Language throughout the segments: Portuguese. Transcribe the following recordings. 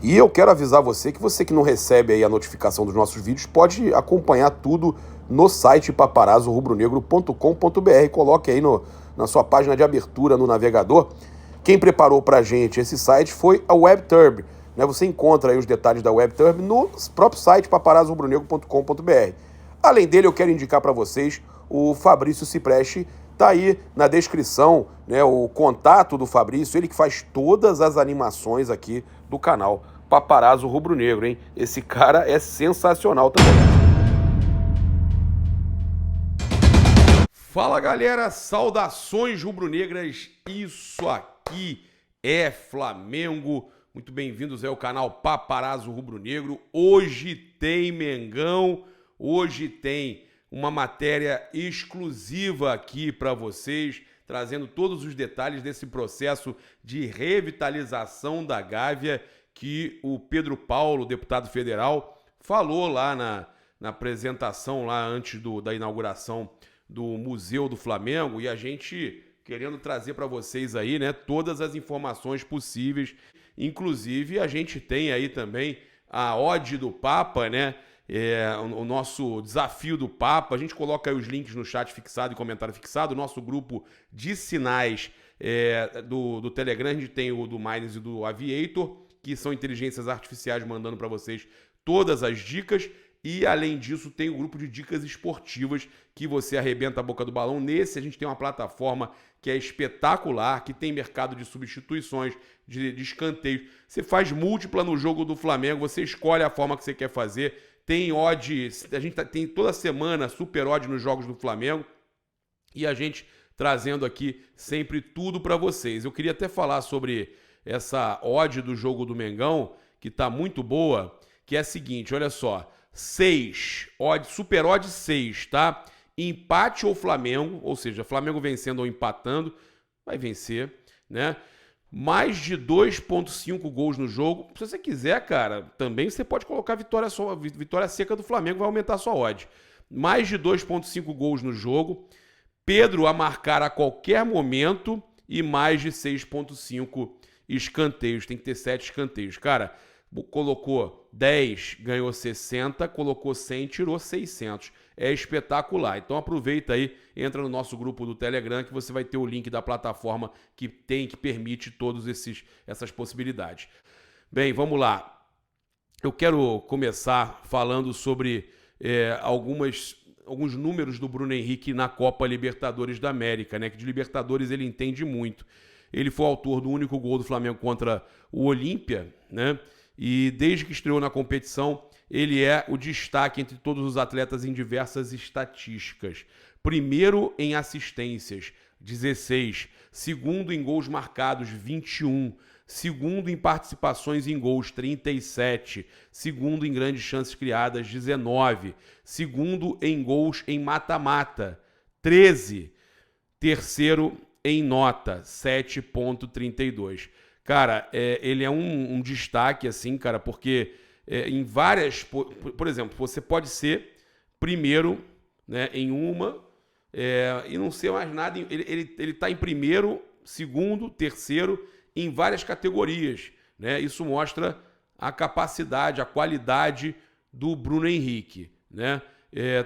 E eu quero avisar você que não recebe aí a notificação dos nossos vídeos, pode acompanhar tudo no site paparazorubronegro.com.br. Coloque aí na sua página de abertura no navegador. Quem preparou pra gente esse site foi a WebTurb, né? Você encontra aí os detalhes da WebTurb no próprio site paparazorubronegro.com.br. Além dele, eu quero indicar para vocês o Fabrício Cipreste. Tá aí na descrição, né, o contato do Fabrício, ele que faz todas as animações aqui do canal Paparazzo Rubro Negro, hein? Esse cara é sensacional também. Fala, galera, saudações rubro-negras, isso aqui é Flamengo. Muito bem-vindos ao canal Paparazzo Rubro Negro. Hoje tem Mengão, hoje tem uma matéria exclusiva aqui para vocês, trazendo todos os detalhes desse processo de revitalização da Gávea que o Pedro Paulo, deputado federal, falou lá na apresentação, lá antes da inauguração do Museu do Flamengo, e a gente querendo trazer para vocês aí, né, todas as informações possíveis. Inclusive, a gente tem aí também a Ode do Papa, né? O nosso desafio do Papa. A gente coloca aí os links no chat fixado e comentário fixado. O nosso grupo de sinais do Telegram, a gente tem o do Minds e do Aviator, que são inteligências artificiais mandando para vocês todas as dicas. E, além disso, tem o grupo de dicas esportivas que você arrebenta a boca do balão. Nesse, a gente tem uma plataforma que é espetacular, que tem mercado de substituições, de escanteio. Você faz múltipla no jogo do Flamengo, você escolhe a forma que você quer fazer. Tem odd, a gente tem toda semana super odd nos jogos do Flamengo. E a gente trazendo aqui sempre tudo para vocês. Eu queria até falar sobre essa odd do jogo do Mengão, que está muito boa, que é a seguinte, olha só. 6, super odd 6, tá? Empate ou Flamengo, ou seja, Flamengo vencendo ou empatando, vai vencer, né? Mais de 2,5 gols no jogo. Se você quiser, cara, também você pode colocar vitória seca do Flamengo, vai aumentar a sua odd. Mais de 2,5 gols no jogo. Pedro a marcar a qualquer momento e mais de 6,5 escanteios. Tem que ter 7 escanteios. Cara, colocou 10, ganhou 60, colocou 100, tirou 600. É espetacular. Então aproveita aí, entra no nosso grupo do Telegram que você vai ter o link da plataforma que permite todas essas possibilidades. Bem, vamos lá. Eu quero começar falando sobre alguns números do Bruno Henrique na Copa Libertadores da América, né? Que de Libertadores ele entende muito. Ele foi autor do único gol do Flamengo contra o Olímpia, né? E desde que estreou na competição, ele é o destaque entre todos os atletas em diversas estatísticas. Primeiro em assistências, 16. Segundo em gols marcados, 21. Segundo em participações em gols, 37. Segundo em grandes chances criadas, 19. Segundo em gols em mata-mata, 13. Terceiro em nota, 7,32. Cara, ele é um destaque, assim, cara, porque em várias... Por exemplo, você pode ser primeiro, né, em uma e não ser mais nada. Ele tá em primeiro, segundo, terceiro, em várias categorias, né? Isso mostra a capacidade, a qualidade do Bruno Henrique, né?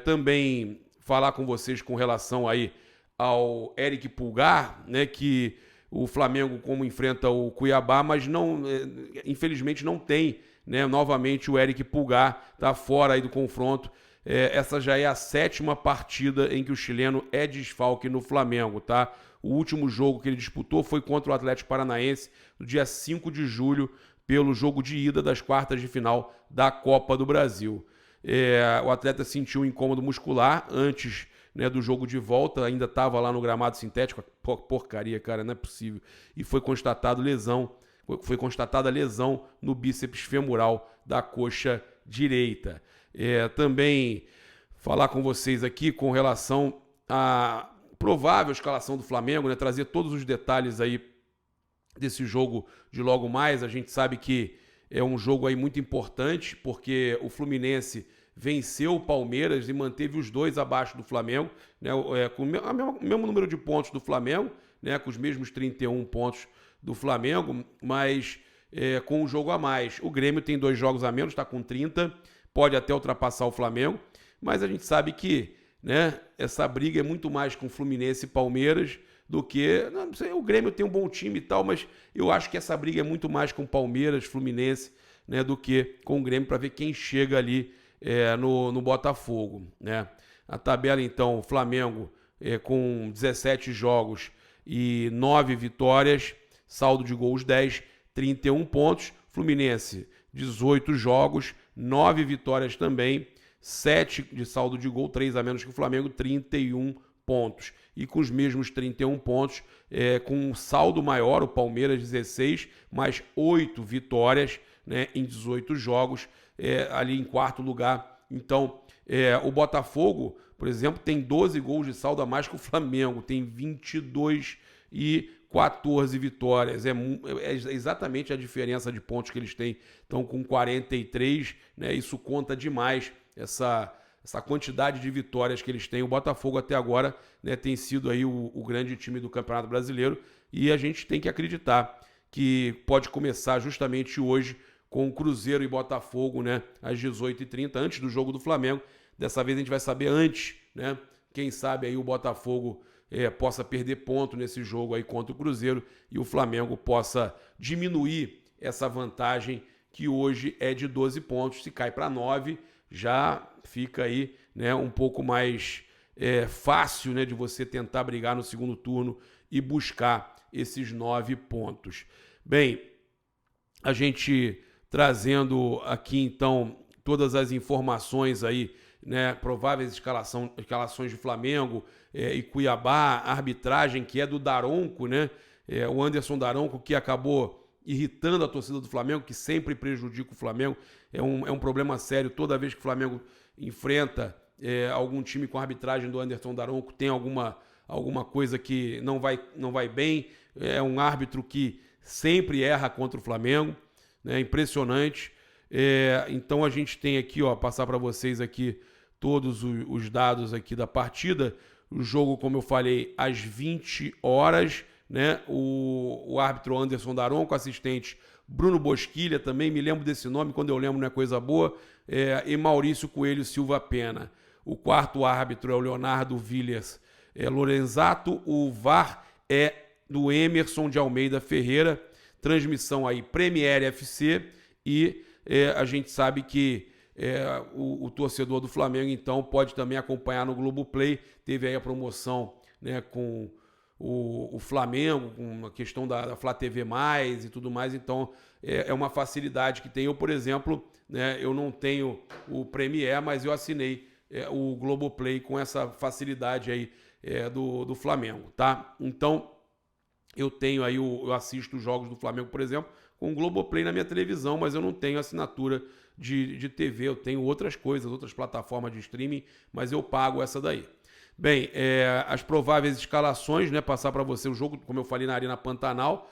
Também falar com vocês com relação aí ao Eric Pulgar, né, que o Flamengo como enfrenta o Cuiabá, mas não, infelizmente não tem, né, novamente o Eric Pulgar está fora aí do confronto. Essa já é a 7ª partida em que o chileno é desfalque no Flamengo, tá? O último jogo que ele disputou foi contra o Atlético Paranaense no dia 5 de julho, pelo jogo de ida das quartas de final da Copa do Brasil. O atleta sentiu um incômodo muscular antes, né, do jogo de volta, ainda estava lá no gramado sintético, porcaria, cara, não é possível. E foi constatada lesão no bíceps femoral da coxa direita. Também falar com vocês aqui com relação à provável escalação do Flamengo, né, trazer todos os detalhes aí desse jogo de logo mais. A gente sabe que é um jogo aí muito importante, porque o Fluminense venceu o Palmeiras e manteve os dois abaixo do Flamengo, né, com o mesmo número de pontos do Flamengo, né, com os mesmos 31 pontos do Flamengo, mas com um jogo a mais. O Grêmio tem 2 jogos a menos, está com 30, pode até ultrapassar o Flamengo, mas a gente sabe que, né, essa briga é muito mais com Fluminense e Palmeiras do que... Não sei, o Grêmio tem um bom time e tal, mas eu acho que essa briga é muito mais com Palmeiras, Fluminense, né, do que com o Grêmio, para ver quem chega ali no Botafogo, né? A tabela, então, o Flamengo com 17 jogos e 9 vitórias, saldo de gols 10, 31 pontos. Fluminense, 18 jogos, 9 vitórias também, 7 de saldo de gol, 3 a menos que o Flamengo, 31 pontos. E com os mesmos 31 pontos, com um saldo maior, o Palmeiras 16, mais 8 vitórias, né, em 18 jogos, ali em quarto lugar. Então, o Botafogo, por exemplo, tem 12 gols de saldo a mais que o Flamengo, tem 22 e 14 vitórias. É exatamente a diferença de pontos que eles têm. Estão com 43, né? Isso conta demais, essa quantidade de vitórias que eles têm. O Botafogo até agora, né, tem sido aí o grande time do Campeonato Brasileiro, e a gente tem que acreditar que pode começar justamente hoje com o Cruzeiro e Botafogo, né, às 18h30, antes do jogo do Flamengo. Dessa vez a gente vai saber antes, né? Quem sabe aí o Botafogo possa perder ponto nesse jogo aí contra o Cruzeiro e o Flamengo possa diminuir essa vantagem que hoje é de 12 pontos. Se cai para 9, já fica aí, né, um pouco mais fácil, né, de você tentar brigar no segundo turno e buscar esses 9 pontos. Bem, a gente trazendo aqui então todas as informações aí, né, prováveis escalações de Flamengo e Cuiabá, arbitragem que é do Daronco, né, o Anderson Daronco, que acabou irritando a torcida do Flamengo, que sempre prejudica o Flamengo. É um problema sério toda vez que o Flamengo enfrenta algum time com a arbitragem do Anderson Daronco, tem alguma coisa que não vai bem. É um árbitro que sempre erra contra o Flamengo, né, impressionante. Então a gente tem aqui, ó, passar para vocês aqui todos os dados aqui da partida. O jogo, como eu falei, às 20 horas, né? O árbitro Anderson Daronco, assistente Bruno Bosquilha, também me lembro desse nome, quando eu lembro não é coisa boa, e Maurício Coelho Silva Pena. O quarto árbitro é o Leonardo Villers Lorenzato, o VAR é do Emerson de Almeida Ferreira, transmissão aí Premier FC, e a gente sabe que o torcedor do Flamengo, então, pode também acompanhar no Globoplay. Teve aí a promoção, né, com o Flamengo, com a questão da Flá TV+, e tudo mais. Então, é uma facilidade que tem. Eu, por exemplo, né, eu não tenho o Premier, mas eu assinei o Globoplay com essa facilidade aí do Flamengo, tá? Então, eu tenho aí, eu assisto os jogos do Flamengo, por exemplo, com o Globoplay na minha televisão, mas eu não tenho assinatura de TV, eu tenho outras coisas, outras plataformas de streaming, mas eu pago essa daí. Bem, as prováveis escalações, né, passar para você o jogo, como eu falei, na Arena Pantanal,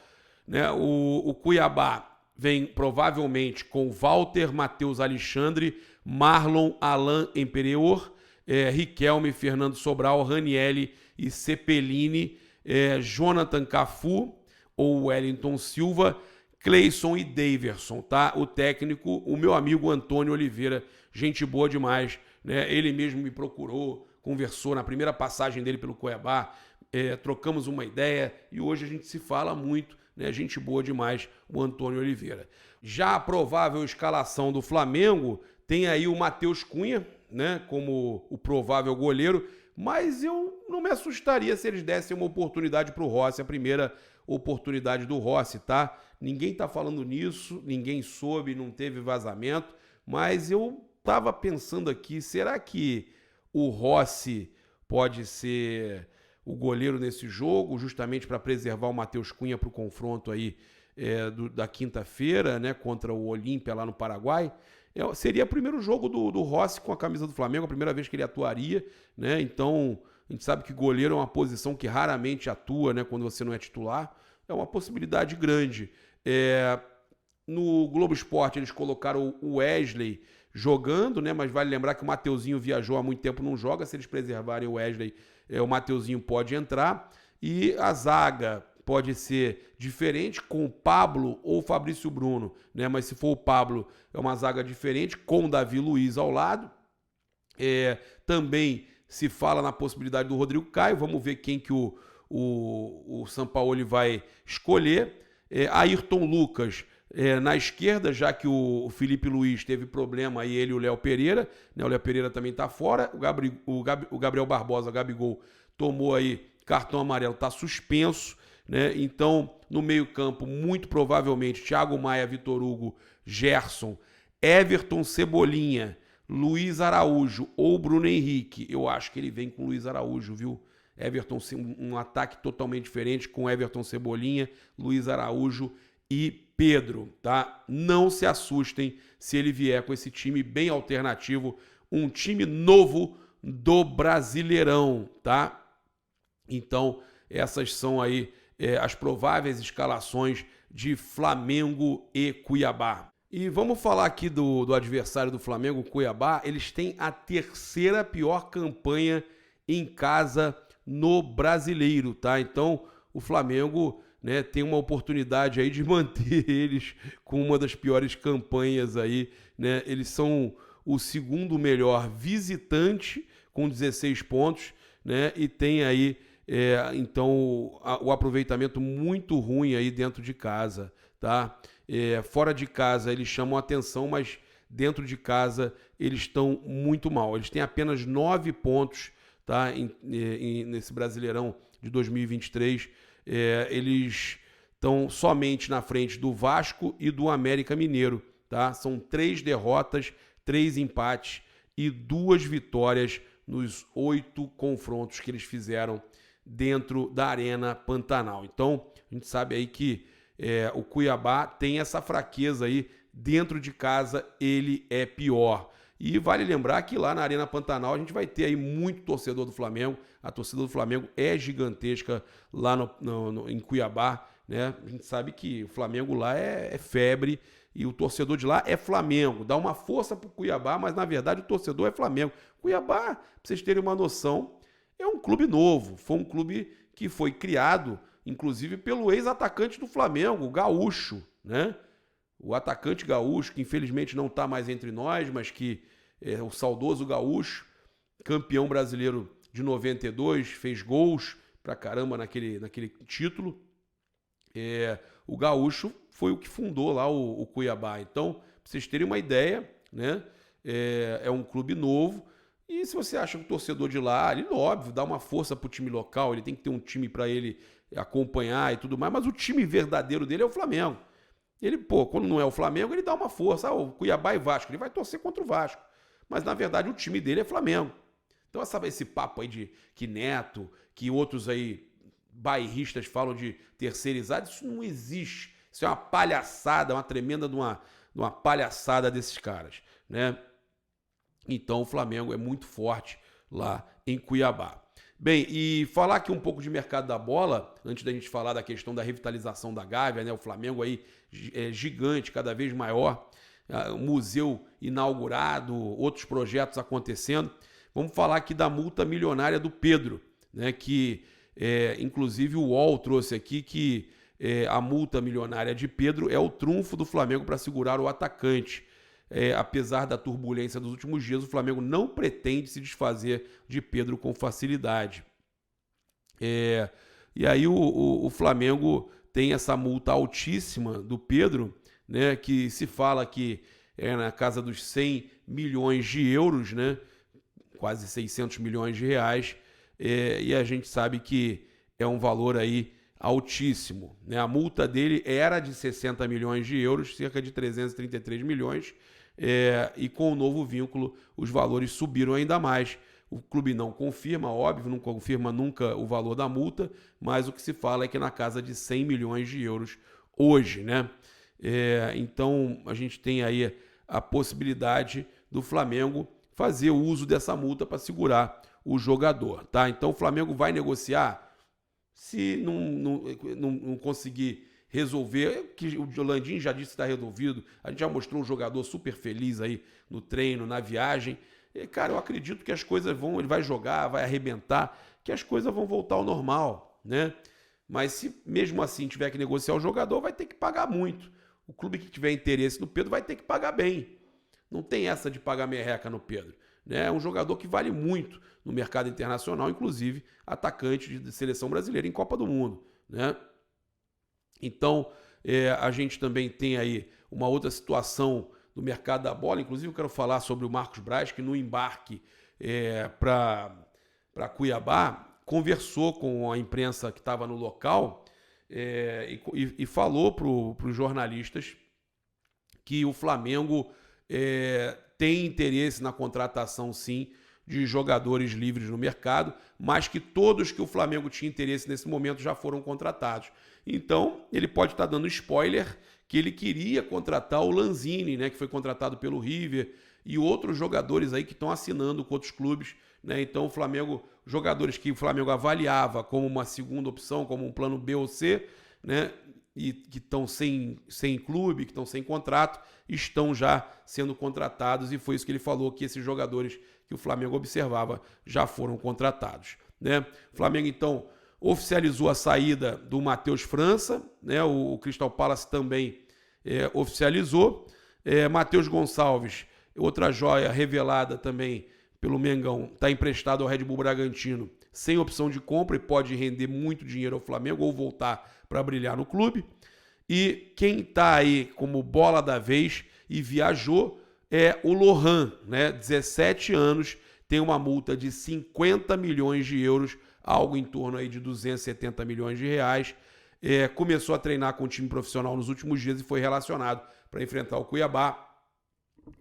né, o Cuiabá vem provavelmente com Walter, Matheus Alexandre, Marlon, Alain Imperior, Riquelme, Fernando Sobral, Ranielli e Cepelini, Jonathan Cafu ou Wellington Silva, Cleison e Daverson, tá? O técnico, o meu amigo Antônio Oliveira, gente boa demais, né? Ele mesmo me procurou, conversou na primeira passagem dele pelo Cuiabá, trocamos uma ideia e hoje a gente se fala muito, né? Gente boa demais, o Antônio Oliveira. Já a provável escalação do Flamengo tem aí o Matheus Cunha, né? Como o provável goleiro, mas eu não me assustaria se eles dessem uma oportunidade para o Rossi, a primeira oportunidade do Rossi, tá? Ninguém tá falando nisso, ninguém soube, não teve vazamento, mas eu tava pensando aqui, será que o Rossi pode ser o goleiro nesse jogo, justamente para preservar o Matheus Cunha para o confronto aí da quinta-feira, né, contra o Olímpia lá no Paraguai? Seria o primeiro jogo do Rossi com a camisa do Flamengo, a primeira vez que ele atuaria, né? Então, a gente sabe que goleiro é uma posição que raramente atua, né, quando você não é titular. É uma possibilidade grande. No Globo Esporte eles colocaram o Wesley jogando, né? Mas vale lembrar que o Mateuzinho viajou há muito tempo, não joga. Se eles preservarem o Wesley, o Mateuzinho pode entrar. E a zaga, pode ser diferente com o Pablo ou o Fabrício Bruno, né? Mas se for o Pablo, é uma zaga diferente com o Davi Luiz ao lado. Também se fala na possibilidade do Rodrigo Caio. Vamos ver quem que o Sampaoli vai escolher. Ayrton Lucas na esquerda, já que o Felipe Luiz teve problema, aí ele e o Léo Pereira, né? O Léo Pereira também está fora. O Gabriel Barbosa, o Gabigol, tomou aí cartão amarelo, está suspenso, né? Então, no meio-campo, muito provavelmente, Thiago Maia, Vitor Hugo, Gerson, Everton, Cebolinha, Luiz Araújo ou Bruno Henrique. Eu acho que ele vem com Luiz Araújo, viu? Everton, um ataque totalmente diferente com Everton, Cebolinha, Luiz Araújo e Pedro, tá? Não se assustem se ele vier com esse time bem alternativo, um time novo do Brasileirão, tá? Então, essas são aí as prováveis escalações de Flamengo e Cuiabá. E vamos falar aqui do adversário do Flamengo, Cuiabá. Eles têm a terceira pior campanha em casa no Brasileiro, tá? Então, o Flamengo, né, tem uma oportunidade aí de manter eles com uma das piores campanhas aí, né? Eles são o segundo melhor visitante com 16 pontos, né? E tem aí, então, o aproveitamento muito ruim aí dentro de casa, tá? Fora de casa eles chamam atenção, mas dentro de casa eles estão muito mal. Eles têm apenas 9 pontos, tá? Nesse Brasileirão de 2023. Eles estão somente na frente do Vasco e do América Mineiro, tá? São 3 derrotas, 3 empates e 2 vitórias nos 8 confrontos que eles fizeram dentro da Arena Pantanal. Então, a gente sabe aí que o Cuiabá tem essa fraqueza aí, dentro de casa ele é pior. E vale lembrar que lá na Arena Pantanal a gente vai ter aí muito torcedor do Flamengo. A torcida do Flamengo é gigantesca lá em Cuiabá, né? A gente sabe que o Flamengo lá é febre e o torcedor de lá é Flamengo. Dá uma força pro Cuiabá, mas na verdade o torcedor é Flamengo. Cuiabá, pra vocês terem uma noção, é um clube novo. Foi um clube que foi criado, inclusive, pelo ex-atacante do Flamengo, o Gaúcho, né? O atacante Gaúcho, que infelizmente não está mais entre nós, mas que é o saudoso Gaúcho, campeão brasileiro de 92, fez gols pra caramba naquele título. O Gaúcho foi o que fundou lá o Cuiabá. Então, pra vocês terem uma ideia, né? É um clube novo. E se você acha que o torcedor de lá, ele, óbvio, dá uma força pro time local, ele tem que ter um time para ele acompanhar e tudo mais, mas o time verdadeiro dele é o Flamengo. Ele, quando não é o Flamengo, ele dá uma força. O Cuiabá e Vasco, ele vai torcer contra o Vasco. Mas, na verdade, o time dele é Flamengo. Então, esse papo aí de que Neto, que outros aí bairristas falam de terceirizado, isso não existe. Isso é uma palhaçada, uma tremenda de uma palhaçada desses caras, né? Então, o Flamengo é muito forte lá em Cuiabá. Bem, e falar aqui um pouco de mercado da bola, antes da gente falar da questão da revitalização da Gávea, né? O Flamengo aí é gigante, cada vez maior, o museu inaugurado, outros projetos acontecendo. Vamos falar aqui da multa milionária do Pedro, né? Que, inclusive, o UOL trouxe aqui que a multa milionária de Pedro é o trunfo do Flamengo para segurar o atacante. Apesar da turbulência dos últimos dias, o Flamengo não pretende se desfazer de Pedro com facilidade. E aí o Flamengo tem essa multa altíssima do Pedro, né, que se fala que é na casa dos 100 milhões de euros, né, quase 600 milhões de reais, e a gente sabe que é um valor aí altíssimo, né? A multa dele era de 60 milhões de euros, cerca de 333 milhões, e com o novo vínculo os valores subiram ainda mais. O clube não confirma, óbvio, não confirma nunca o valor da multa, mas o que se fala é que é na casa de 100 milhões de euros hoje, né? Então a gente tem aí a possibilidade do Flamengo fazer uso dessa multa para segurar o jogador, tá? Então o Flamengo vai negociar, se não conseguir resolver, que o Landim já disse que está resolvido, a gente já mostrou um jogador super feliz aí no treino, na viagem. E, cara, eu acredito que as coisas ele vai jogar, vai arrebentar, que as coisas vão voltar ao normal, né? Mas se mesmo assim tiver que negociar o jogador, vai ter que pagar muito. O clube que tiver interesse no Pedro vai ter que pagar bem. Não tem essa de pagar merreca no Pedro. Né? É um jogador que vale muito no mercado internacional, inclusive atacante de seleção brasileira em Copa do Mundo. Né? Então, a gente também tem aí uma outra situação do mercado da bola. Inclusive, eu quero falar sobre o Marcos Braz, que no embarque para Cuiabá, conversou com a imprensa que estava no local e falou para os jornalistas que o Flamengo tem interesse na contratação, sim, de jogadores livres no mercado, mas que todos que o Flamengo tinha interesse nesse momento já foram contratados. Então, ele pode estar dando spoiler que ele queria contratar o Lanzini, né, que foi contratado pelo River, e outros jogadores aí que estão assinando com outros clubes. Né? Então, o Flamengo, jogadores que o Flamengo avaliava como uma segunda opção, como um plano B ou C, né, e que estão sem clube, que estão sem contrato, estão já sendo contratados, e foi isso que ele falou, que esses jogadores que o Flamengo observava já foram contratados. Né? O Flamengo, então, oficializou a saída do Matheus França, né? O Crystal Palace também oficializou. Matheus Gonçalves, outra joia revelada também pelo Mengão, está emprestado ao Red Bull Bragantino sem opção de compra e pode render muito dinheiro ao Flamengo ou voltar para brilhar no clube. E quem está aí como bola da vez e viajou é o Lohan, né? 17 anos, tem uma multa de 50 milhões de euros, algo em torno aí de 270 milhões de reais. Começou a treinar com o time profissional nos últimos dias e foi relacionado para enfrentar o Cuiabá.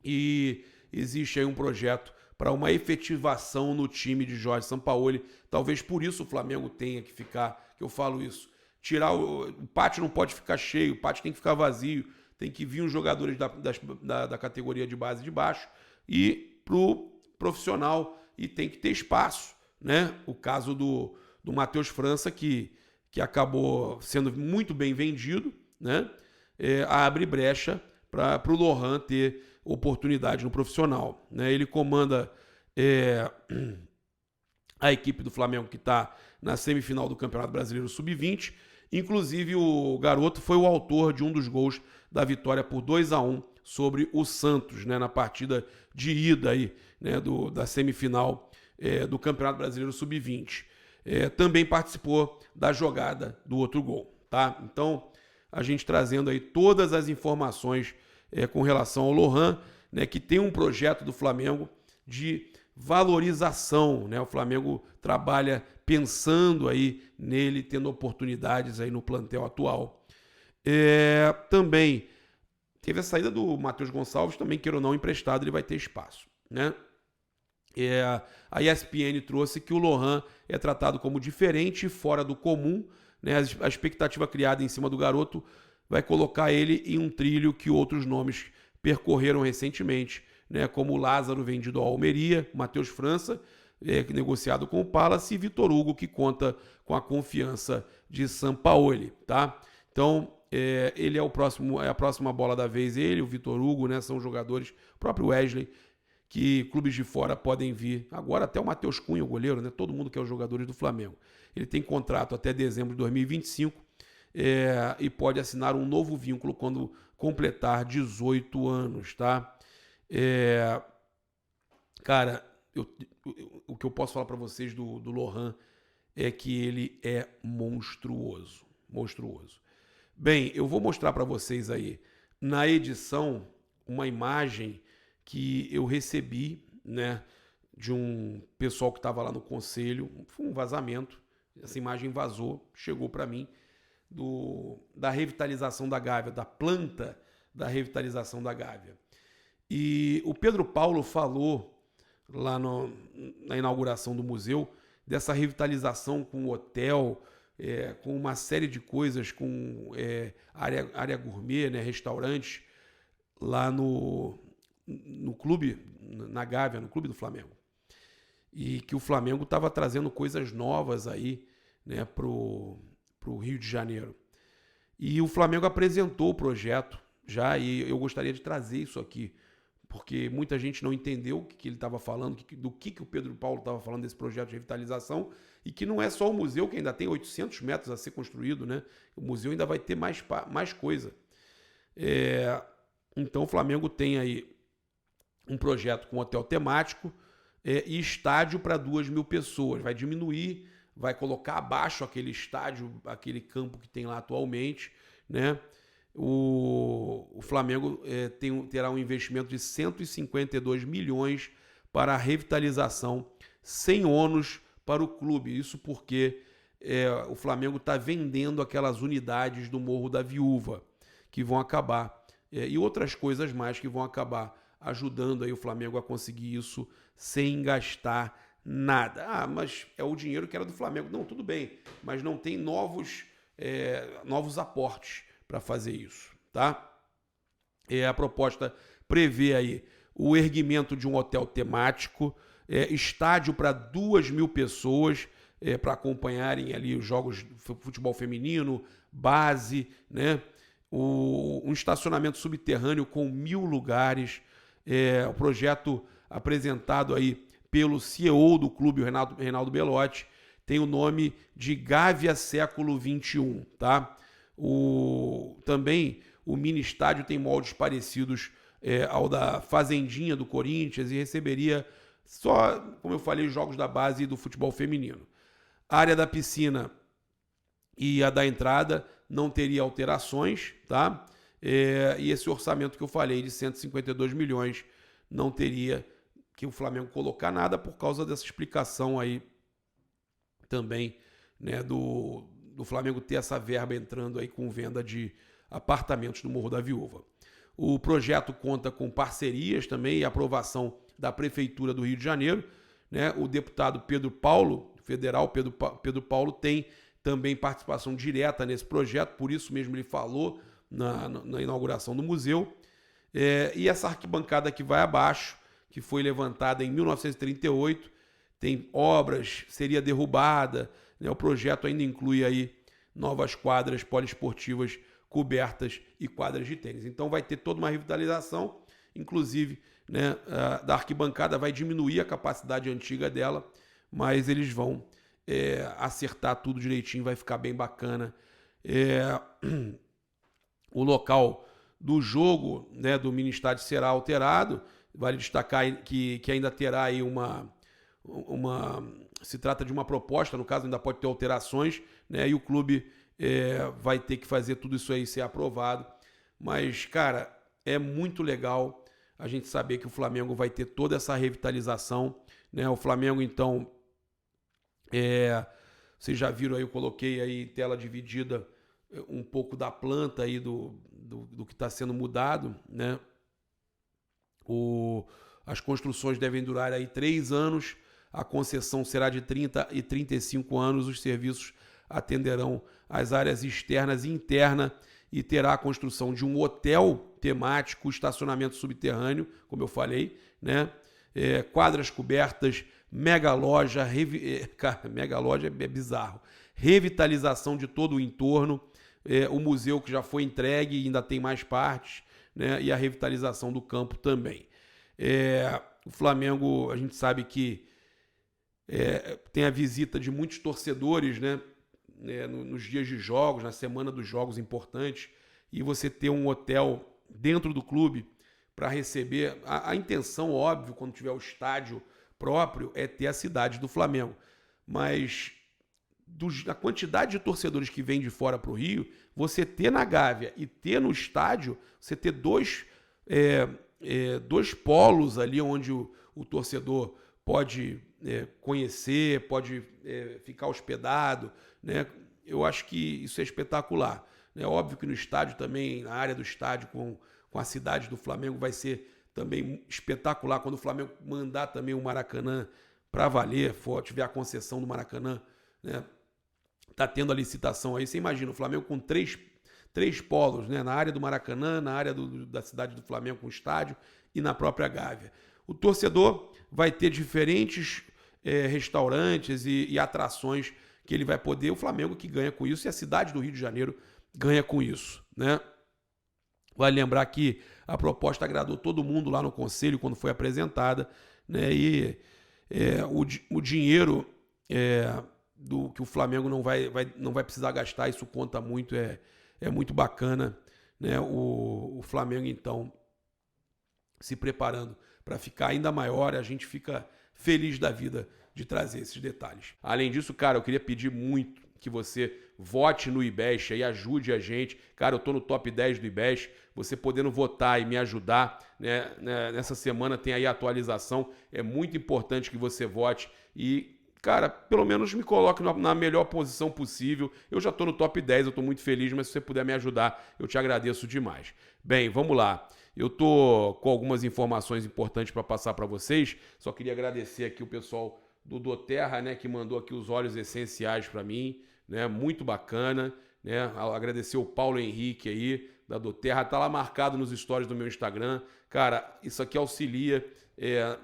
E existe aí um projeto para uma efetivação no time de Jorge Sampaoli. Talvez por isso o Flamengo tenha que ficar, que eu falo isso, tirar o pátio não pode ficar cheio, o pátio tem que ficar vazio, tem que vir os jogadores da categoria de base de baixo e pro profissional, e tem que ter espaço, né? O caso do Matheus França, que acabou sendo muito bem vendido, né? Abre brecha para o Lohan ter oportunidade no profissional. Né? Ele comanda a equipe do Flamengo que está na semifinal do Campeonato Brasileiro Sub-20. Inclusive, o garoto foi o autor de um dos gols da vitória por 2-1 sobre o Santos, né? Na partida de ida aí, né? Da semifinal do Campeonato Brasileiro Sub-20. Também participou da jogada do outro gol. Tá? Então, a gente trazendo aí todas as informações com relação ao Lohan, né, que tem um projeto do Flamengo de valorização. Né? O Flamengo trabalha pensando aí nele, tendo oportunidades aí no plantel atual. Também teve a saída do Matheus Gonçalves, também, queira ou não, emprestado, ele vai ter espaço. Né? A ESPN trouxe que o Lohan é tratado como diferente e fora do comum. Né? A expectativa criada em cima do garoto vai colocar ele em um trilho que outros nomes percorreram recentemente, né? Como o Lázaro, vendido ao Almeria, Matheus França, negociado com o Palace, e Vitor Hugo, que conta com a confiança de Sampaoli. Tá? Então, ele é a próxima bola da vez, ele, o Vitor Hugo, né? São jogadores, o próprio Wesley, que clubes de fora podem vir. Agora até o Matheus Cunha, o goleiro, né? Todo mundo quer os jogadores do Flamengo. Ele tem contrato até dezembro de 2025, e pode assinar um novo vínculo quando completar 18 anos, tá? Cara, o que eu posso falar para vocês do Lohan é que ele é monstruoso, monstruoso. Bem, eu vou mostrar para vocês aí na edição uma imagem que eu recebi, né, de um pessoal que estava lá no conselho. Foi um vazamento, essa imagem vazou, chegou para mim, da revitalização da Gávea, da planta da revitalização da Gávea. E o Pedro Paulo falou lá na inauguração do museu dessa revitalização com hotel, com uma série de coisas, com área gourmet, né, restaurantes, lá no clube, na Gávea, no clube do Flamengo. E que o Flamengo estava trazendo coisas novas aí, né, pro Rio de Janeiro. E o Flamengo apresentou o projeto já, e eu gostaria de trazer isso aqui, porque muita gente não entendeu o que ele estava falando, do que o Pedro Paulo estava falando desse projeto de revitalização, e que não é só o museu, que ainda tem 800 metros a ser construído, né? O museu ainda vai ter mais coisa. Então o Flamengo tem aí um projeto com hotel temático e estádio para 2.000 pessoas. Vai diminuir, vai colocar abaixo aquele estádio, aquele campo que tem lá atualmente, né? O Flamengo terá um investimento de 152 milhões para a revitalização, sem ônus para o clube. Isso porque o Flamengo está vendendo aquelas unidades do Morro da Viúva, que vão acabar, e outras coisas mais que vão acabar ajudando aí o Flamengo a conseguir isso sem gastar nada. Ah, mas é o dinheiro que era do Flamengo. Não, tudo bem, mas não tem novos aportes para fazer isso, tá? A proposta prevê aí o erguimento de um hotel temático, estádio para 2.000 pessoas, para acompanharem ali os jogos de futebol feminino, base, né? Um estacionamento subterrâneo com 1.000 lugares, o projeto apresentado aí pelo CEO do clube, o Reinaldo Belotti, tem o nome de Gávea Século XXI, tá? Também o mini estádio tem moldes parecidos ao da Fazendinha do Corinthians e receberia só, como eu falei, os jogos da base e do futebol feminino. A área da piscina e a da entrada não teria alterações, tá? E esse orçamento que eu falei de 152 milhões não teria que o Flamengo colocar nada por causa dessa explicação aí também, né, do Flamengo ter essa verba entrando aí com venda de apartamentos no Morro da Viúva. O projeto conta com parcerias também e aprovação da Prefeitura do Rio de Janeiro, né? O deputado Pedro Paulo, federal Pedro Paulo, tem também participação direta nesse projeto, por isso mesmo ele falou na inauguração do museu. E essa arquibancada que vai abaixo, que foi levantada em 1938, tem obras, seria derrubada, né? O projeto ainda inclui aí novas quadras poliesportivas cobertas e quadras de tênis. Então vai ter toda uma revitalização, inclusive, né, da arquibancada vai diminuir a capacidade antiga dela, mas eles vão acertar tudo direitinho, vai ficar bem bacana. O local do jogo, né, do mini estádio será alterado. Vale destacar que ainda terá aí se trata de uma proposta, no caso ainda pode ter alterações, né, e o clube vai ter que fazer tudo isso aí ser aprovado. Mas, cara, é muito legal a gente saber que o Flamengo vai ter toda essa revitalização, né? O Flamengo, então, vocês já viram aí, eu coloquei aí tela dividida um pouco da planta aí do que está sendo mudado, né? As construções devem durar aí 3 anos, a concessão será de 30 e 35 anos, os serviços atenderão as áreas externas e interna e terá a construção de um hotel temático, estacionamento subterrâneo, como eu falei, né? Quadras cobertas, mega loja, mega loja é bizarro, revitalização de todo o entorno, o museu que já foi entregue e ainda tem mais partes, né? E a revitalização do campo também. O Flamengo, a gente sabe que tem a visita de muitos torcedores, né? Nos dias de jogos, na semana dos jogos importantes, e você ter um hotel dentro do clube para receber. A intenção, óbvio, quando tiver o estádio próprio, é ter a cidade do Flamengo. Mas a quantidade de torcedores que vem de fora para o Rio, você ter na Gávea e ter no estádio, você ter dois polos ali onde o torcedor pode conhecer, pode ficar hospedado, né? Eu acho que isso é espetacular. É óbvio que no estádio também, na área do estádio com a cidade do Flamengo, vai ser também espetacular quando o Flamengo mandar também o Maracanã para valer, tiver a concessão do Maracanã, né? Tá tendo a licitação aí, você imagina, o Flamengo com três polos, né? Na área do Maracanã, na área da cidade do Flamengo com o estádio e na própria Gávea. O torcedor vai ter diferentes restaurantes e atrações que ele vai poder, o Flamengo que ganha com isso e a cidade do Rio de Janeiro ganha com isso, né? Vale lembrar que a proposta agradou todo mundo lá no conselho quando foi apresentada, né? E o dinheiro do que o Flamengo não vai precisar gastar, isso conta muito, é muito bacana, né? O Flamengo, então, se preparando para ficar ainda maior, a gente fica feliz da vida de trazer esses detalhes. Além disso, cara, eu queria pedir muito que você vote no IBEST e ajude a gente. Cara, eu tô no top 10 do IBEST, você podendo votar e me ajudar, né? Nessa semana tem aí a atualização, é muito importante que você vote e, cara, pelo menos me coloque na melhor posição possível. Eu já tô no top 10, eu tô muito feliz, mas se você puder me ajudar, eu te agradeço demais. Bem, vamos lá. Eu tô com algumas informações importantes para passar para vocês, só queria agradecer aqui o pessoal do Doterra, né, que mandou aqui os óleos essenciais para mim, né, muito bacana, né, agradecer o Paulo Henrique aí, da Doterra, tá lá marcado nos stories do meu Instagram, cara, isso aqui auxilia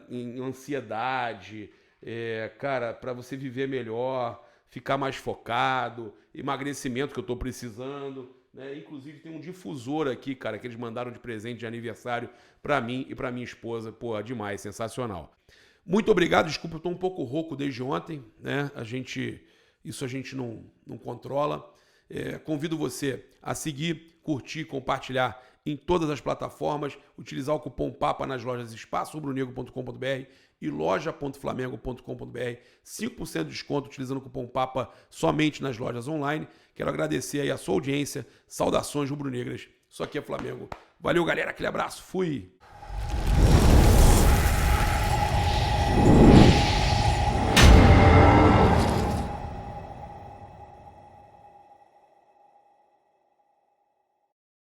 em ansiedade, cara, para você viver melhor, ficar mais focado, emagrecimento que eu tô precisando, né, inclusive tem um difusor aqui, cara, que eles mandaram de presente de aniversário para mim e para minha esposa, pô, demais, sensacional. Muito obrigado, desculpa, eu estou um pouco rouco desde ontem, né? Isso a gente não controla. Convido você a seguir, curtir, compartilhar em todas as plataformas, utilizar o cupom PAPA nas lojas espaçorubronegro.com.br e loja.flamengo.com.br, 5% de desconto utilizando o cupom PAPA somente nas lojas online. Quero agradecer aí a sua audiência, saudações rubro-negras, isso aqui é Flamengo. Valeu, galera, aquele abraço, fui!